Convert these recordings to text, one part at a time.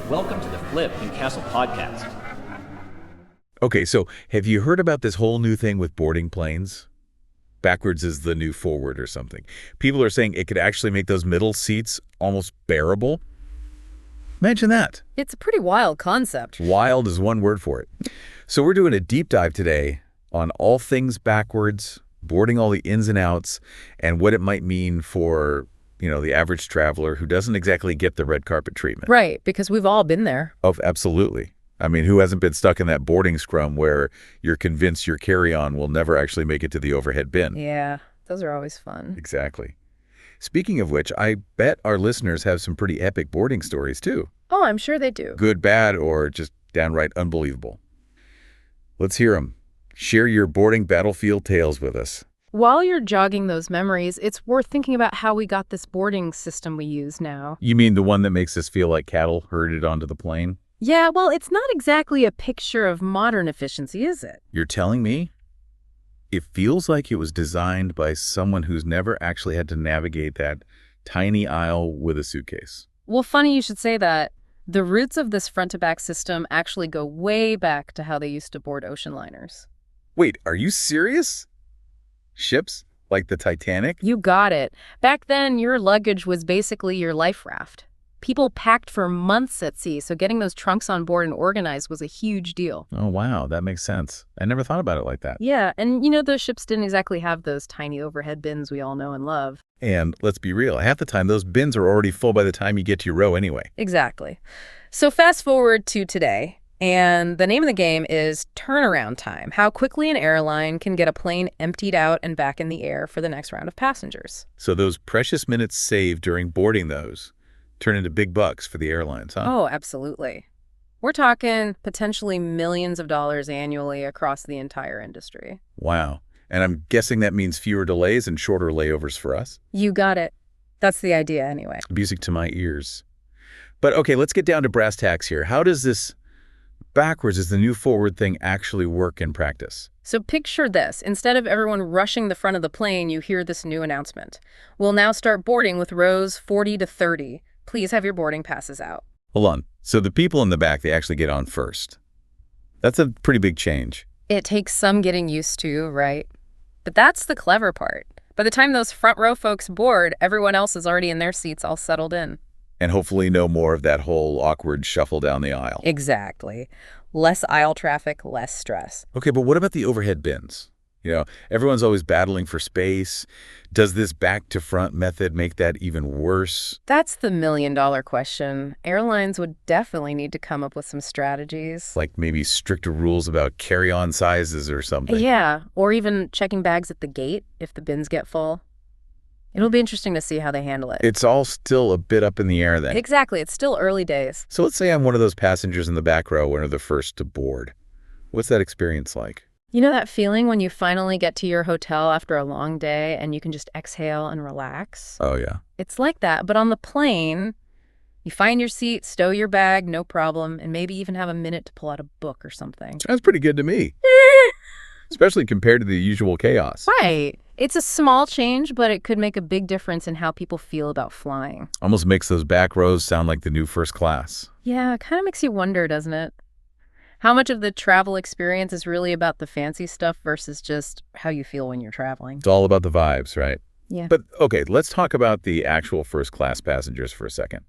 Welcome to the Flip and Castle podcast. Okay, so have you heard about this whole new thing with boarding planes? Backwards is the new forward or something. People are saying it could actually make those middle seats almost bearable. Imagine that. It's a pretty wild concept. Wild is one word for it. So we're doing a deep dive today on all things backwards, boarding all the ins and outs, and what it might mean for, the average traveler who doesn't exactly get the red carpet treatment. Right, because we've all been there. Oh, absolutely. I mean, who hasn't been stuck in that boarding scrum where you're convinced your carry-on will never actually make it to the overhead bin? Yeah, those are always fun. Exactly. Speaking of which, I bet our listeners have some pretty epic boarding stories, too. Oh, I'm sure they do. Good, bad, or just downright unbelievable. Let's hear them. Share your boarding battlefield tales with us. While you're jogging those memories, it's worth thinking about how we got this boarding system we use now. You mean the one that makes us feel like cattle herded onto the plane? Yeah, well, it's not exactly a picture of modern efficiency, is it? You're telling me? It feels like it was designed by someone who's never actually had to navigate that tiny aisle with a suitcase. Well, funny you should say that. The roots of this front-to-back system actually go way back to how they used to board ocean liners. Wait, are you serious? Ships? Like the Titanic? You got it. Back then, your luggage was basically your life raft. People packed for months at sea, so getting those trunks on board and organized was a huge deal. Oh, wow. That makes sense. I never thought about it like that. Yeah, and those ships didn't exactly have those tiny overhead bins we all know and love. And let's be real, half the time those bins are already full by the time you get to your row anyway. Exactly. So fast forward to today, and the name of the game is turnaround time. How quickly an airline can get a plane emptied out and back in the air for the next round of passengers. So those precious minutes saved during boarding those turn into big bucks for the airlines, huh? Oh, absolutely. We're talking potentially millions of dollars annually across the entire industry. Wow. And I'm guessing that means fewer delays and shorter layovers for us? You got it. That's the idea anyway. Music to my ears. But okay, let's get down to brass tacks here. How does this backwards is the new forward thing actually work in practice? So picture this. Instead of everyone rushing the front of the plane, you hear this new announcement. We'll now start boarding with rows 40 to 30. Please have your boarding passes out. Hold on. So the people in the back, they actually get on first. That's a pretty big change. It takes some getting used to, right? But that's the clever part. By the time those front row folks board, everyone else is already in their seats all settled in. And hopefully no more of that whole awkward shuffle down the aisle. Exactly. Less aisle traffic, less stress. Okay, but what about the overhead bins? Everyone's always battling for space. Does this back-to-front method make that even worse? That's the million-dollar question. Airlines would definitely need to come up with some strategies. Like maybe stricter rules about carry-on sizes or something. Yeah, or even checking bags at the gate if the bins get full. It'll be interesting to see how they handle it. It's all still a bit up in the air then. Exactly. It's still early days. So let's say I'm one of those passengers in the back row, one of the first to board. What's that experience like? You know that feeling when you finally get to your hotel after a long day and you can just exhale and relax? Oh, yeah. It's like that, but on the plane, you find your seat, stow your bag, no problem, and maybe even have a minute to pull out a book or something. That's pretty good to me. Especially compared to the usual chaos. Right. It's a small change, but it could make a big difference in how people feel about flying. Almost makes those back rows sound like the new first class. Yeah, it kind of makes you wonder, doesn't it? How much of the travel experience is really about the fancy stuff versus just how you feel when you're traveling? It's all about the vibes, right? Yeah. But, okay, let's talk about the actual first-class passengers for a second.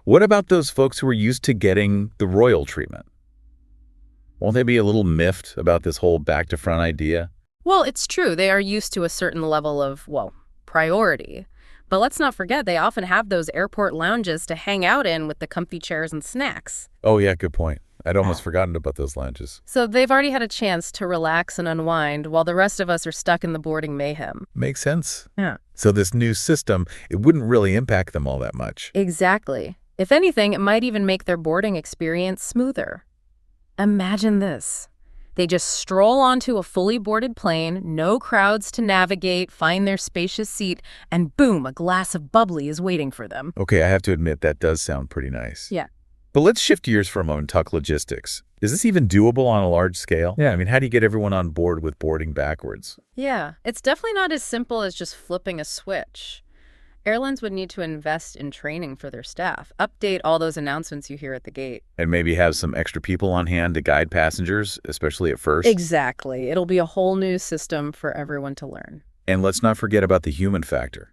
What about those folks who are used to getting the royal treatment? Won't they be a little miffed about this whole back-to-front idea? Well, it's true. They are used to a certain level of, priority. But let's not forget, they often have those airport lounges to hang out in with the comfy chairs and snacks. Oh, yeah, good point. I'd almost forgotten about those lounges. So they've already had a chance to relax and unwind while the rest of us are stuck in the boarding mayhem. Makes sense. Yeah. So this new system, it wouldn't really impact them all that much. Exactly. If anything, it might even make their boarding experience smoother. Imagine this. They just stroll onto a fully boarded plane, no crowds to navigate, find their spacious seat, and boom, a glass of bubbly is waiting for them. Okay, I have to admit that does sound pretty nice. Yeah. But let's shift gears for a moment and talk logistics. Is this even doable on a large scale? Yeah, I mean, how do you get everyone on board with boarding backwards? Yeah, it's definitely not as simple as just flipping a switch. Airlines would need to invest in training for their staff, update all those announcements you hear at the gate. And maybe have some extra people on hand to guide passengers, especially at first. Exactly. It'll be a whole new system for everyone to learn. And let's not forget about the human factor.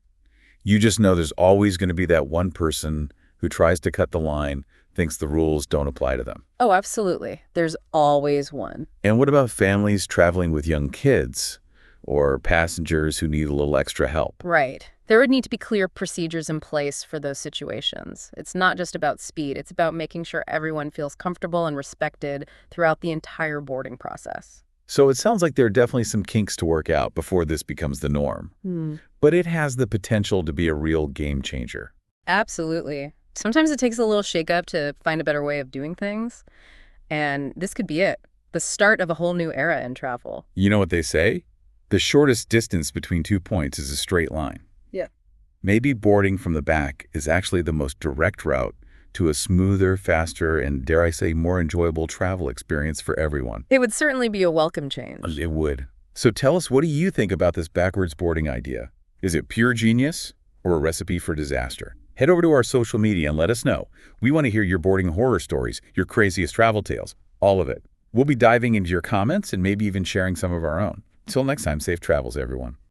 You just know there's always going to be that one person who tries to cut the line, thinks the rules don't apply to them. Oh, absolutely. There's always one. And what about families traveling with young kids or passengers who need a little extra help? Right. There would need to be clear procedures in place for those situations. It's not just about speed. It's about making sure everyone feels comfortable and respected throughout the entire boarding process. So it sounds like there are definitely some kinks to work out before this becomes the norm. But it has the potential to be a real game changer. Absolutely. Sometimes it takes a little shakeup to find a better way of doing things. And this could be it. The start of a whole new era in travel. You know what they say? The shortest distance between 2 points is a straight line. Yeah. Maybe boarding from the back is actually the most direct route to a smoother, faster, and dare I say, more enjoyable travel experience for everyone. It would certainly be a welcome change. It would. So tell us, what do you think about this backwards boarding idea? Is it pure genius or a recipe for disaster? Head over to our social media and let us know. We want to hear your boarding horror stories, your craziest travel tales, all of it. We'll be diving into your comments and maybe even sharing some of our own. Until next time, safe travels, everyone.